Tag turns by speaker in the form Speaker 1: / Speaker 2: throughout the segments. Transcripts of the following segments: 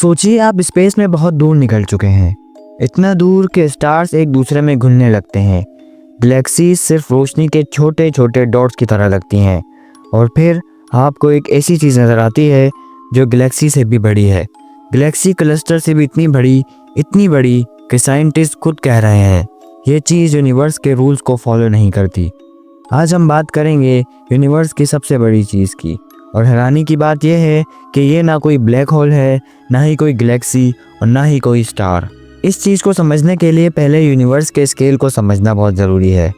Speaker 1: सोचिए आप स्पेस में बहुत दूर निकल चुके हैं, इतना दूर कि स्टार्स एक दूसरे में घुलने लगते हैं। गैलेक्सीज सिर्फ रोशनी के छोटे छोटे डॉट्स की तरह लगती हैं और फिर आपको एक ऐसी चीज़ नज़र आती है जो गैलेक्सी से भी बड़ी है। गैलेक्सी क्लस्टर से भी इतनी बड़ी कि साइंटिस्ट खुद कह रहे हैं ये चीज़ यूनिवर्स के रूल्स को फॉलो नहीं करती। आज हम बात करेंगे यूनिवर्स की सबसे बड़ी चीज़ की, और हैरानी की बात यह है कि ये ना कोई ब्लैक होल है, ना ही कोई गैलेक्सी और ना ही कोई स्टार। इस चीज़ को समझने के लिए पहले यूनिवर्स के स्केल को समझना बहुत ज़रूरी है।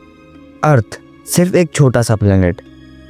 Speaker 1: अर्थ सिर्फ एक छोटा सा प्लेनेट।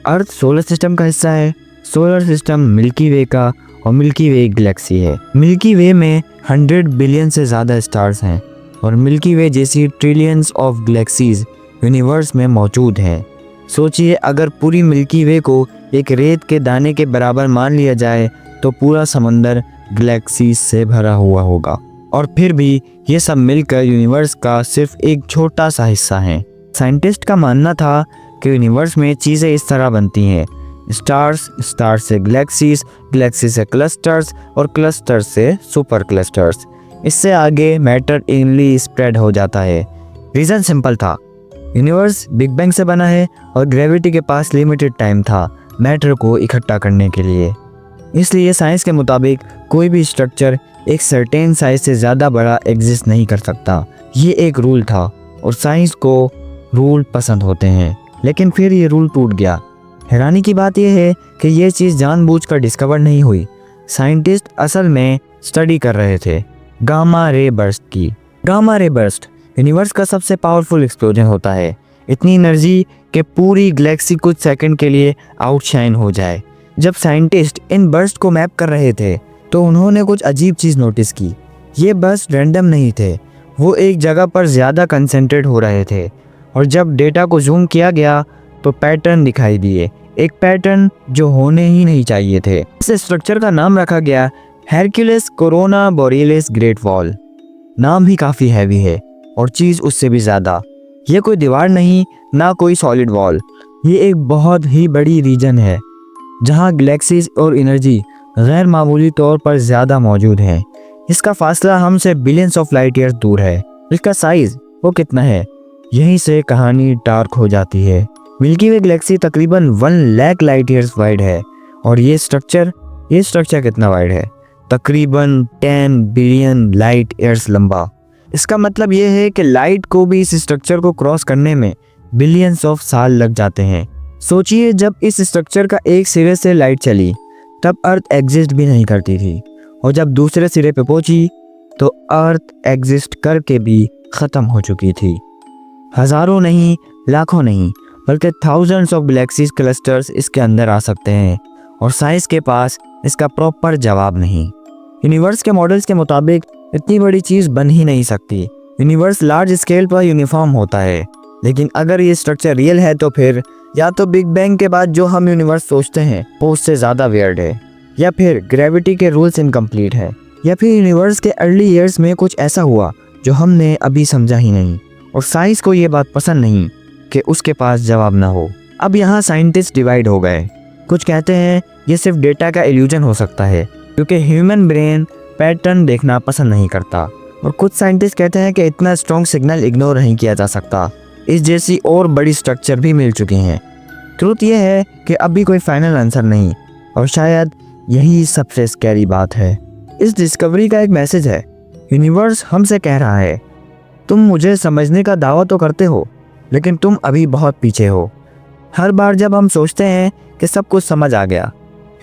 Speaker 1: अर्थ सोलर सिस्टम का हिस्सा है। सोलर सिस्टम मिल्की वे का, और मिल्की वे एक गैलेक्सी है। मिल्की वे में 100 बिलियन से ज़्यादा स्टार्स हैं और मिल्की वे जैसी ट्रिलियंस ऑफ गैलेक्सीज यूनिवर्स में मौजूद हैं। सोचिए अगर पूरी मिल्की वे को एक रेत के दाने के बराबर मान लिया जाए तो पूरा समंदर गैलेक्सीज से भरा हुआ होगा, और फिर भी ये सब मिलकर यूनिवर्स का सिर्फ एक छोटा सा हिस्सा है। साइंटिस्ट का मानना था कि यूनिवर्स में चीज़ें इस तरह बनती हैं, स्टार्स, स्टार्स से गैलेक्सीज, गैलेक्सी से क्लस्टर्स और क्लस्टर्स से सुपर क्लस्टर्स। इससे आगे मैटर इवनली स्प्रेड हो जाता है। रीज़न सिंपल था, यूनिवर्स बिग बैंग से बना है और ग्रेविटी के पास लिमिटेड टाइम था मैटर को इकट्ठा करने के लिए। इसलिए साइंस के मुताबिक कोई भी स्ट्रक्चर एक सर्टेन साइज से ज़्यादा बड़ा एग्जिस्ट नहीं कर सकता। ये एक रूल था और साइंस को रूल पसंद होते हैं, लेकिन फिर ये रूल टूट गया। हैरानी की बात यह है कि ये चीज़ जानबूझकर डिस्कवर नहीं हुई। साइंटिस्ट असल में स्टडी कर रहे थे गामा रे बर्स्ट की। गामा रे बर्स्ट यूनिवर्स का सबसे पावरफुल एक्सप्लोजन होता है। इतनी एनर्जी कि पूरी गैलेक्सी कुछ सेकंड के लिए आउटशाइन हो जाए। जब साइंटिस्ट इन बर्स्ट को मैप कर रहे थे तो उन्होंने कुछ अजीब चीज़ नोटिस की। ये बर्स्ट रैंडम नहीं थे, वो एक जगह पर ज़्यादा कंसंट्रेट हो रहे थे, और जब डेटा को जूम किया गया तो पैटर्न दिखाई दिए, एक पैटर्न जो होने ही नहीं चाहिए थे। इस स्ट्रक्चर का नाम रखा गया हेरक्यूलिस कोरोना बोरियलिस ग्रेट वॉल। नाम ही काफ़ी हैवी है और चीज़ उससे भी ज़्यादा। ये कोई दीवार नहीं, ना कोई सॉलिड वॉल, ये एक बहुत ही बड़ी रीजन है जहाँ गैलेक्सीज और एनर्जी गैर मामूली तौर पर ज़्यादा मौजूद हैं। इसका फासला हमसे बिलियंस ऑफ लाइट ईयर्स दूर है। इसका साइज़ वो कितना है, यहीं से कहानी डार्क हो जाती है। मिल्की वे गैलेक्सी तकरीबन 1 लाख लाइट ईयर्स वाइड है, और ये स्ट्रक्चर कितना वाइड है, तकरीबन 10 बिलियन लाइट ईयर्स लंबा। इसका मतलब ये है कि लाइट को भी इस स्ट्रक्चर को क्रॉस करने में बिलियंस ऑफ साल लग जाते हैं। सोचिए जब इस स्ट्रक्चर का एक सिरे से लाइट चली तब अर्थ एग्जिस्ट भी नहीं करती थी, और जब दूसरे सिरे पे पहुंची तो अर्थ एग्जिस्ट करके भी ख़त्म हो चुकी थी। हज़ारों नहीं, लाखों नहीं, बल्कि थाउजेंड्स ऑफ गैलेक्सीज क्लस्टर्स इसके अंदर आ सकते हैं, और साइंस के पास इसका प्रॉपर जवाब नहीं। यूनिवर्स के मॉडल्स के मुताबिक इतनी बड़ी चीज़ बन ही नहीं सकती। यूनिवर्स लार्ज स्केल पर यूनिफॉर्म होता है, लेकिन अगर ये स्ट्रक्चर रियल है तो फिर या तो बिग बैंग के बाद जो हम यूनिवर्स सोचते हैं वो उससे ज़्यादा वियर्ड है, या फिर ग्रेविटी के रूल्स इनकम्प्लीट है, या फिर यूनिवर्स के अर्ली ईयर्स में कुछ ऐसा हुआ जो हमने अभी समझा ही नहीं, और साइंस को ये बात पसंद नहीं कि उसके पास जवाब ना हो। अब यहाँ साइंटिस्ट डिवाइड हो गए। कुछ कहते हैं ये सिर्फ डेटा का इल्यूजन हो सकता है क्योंकि ह्यूमन ब्रेन पैटर्न देखना पसंद नहीं करता, और कुछ साइंटिस्ट कहते हैं कि इतना स्ट्रॉन्ग सिग्नल इग्नोर नहीं किया जा सकता, इस जैसी और बड़ी स्ट्रक्चर भी मिल चुकी हैं। ट्रूथ ये है कि अभी कोई फाइनल आंसर नहीं, और शायद यही सबसे स्कैरी बात है। इस डिस्कवरी का एक मैसेज है, यूनिवर्स हमसे कह रहा है तुम मुझे समझने का दावा तो करते हो, लेकिन तुम अभी बहुत पीछे हो। हर बार जब हम सोचते हैं कि सब कुछ समझ आ गया,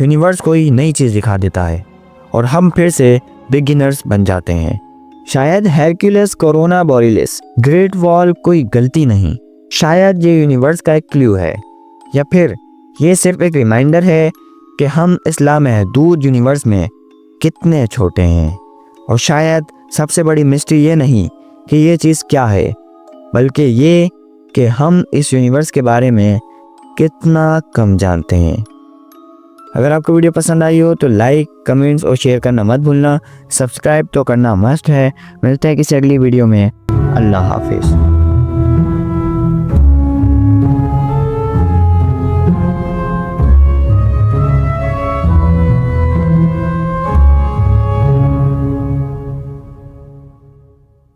Speaker 1: यूनिवर्स कोई नई चीज़ दिखा देता है और हम फिर से बिगिनर्स बन जाते हैं। शायद हेरक्यूलिस कोरोना बोरियलिस ग्रेट वॉल कोई गलती नहीं, शायद ये यूनिवर्स का एक क्लू है, या फिर ये सिर्फ एक रिमाइंडर है कि हम इस लामहदूद यूनिवर्स में कितने छोटे हैं। और शायद सबसे बड़ी मिस्ट्री ये नहीं कि ये चीज़ क्या है, बल्कि ये कि हम इस यूनिवर्स के बारे में कितना कम जानते हैं। अगर आपको वीडियो पसंद आई हो तो लाइक, कमेंट्स और शेयर करना मत भूलना। सब्सक्राइब तो करना मस्ट है। मिलते हैं किसी अगली वीडियो में। अल्लाह हाफिज़।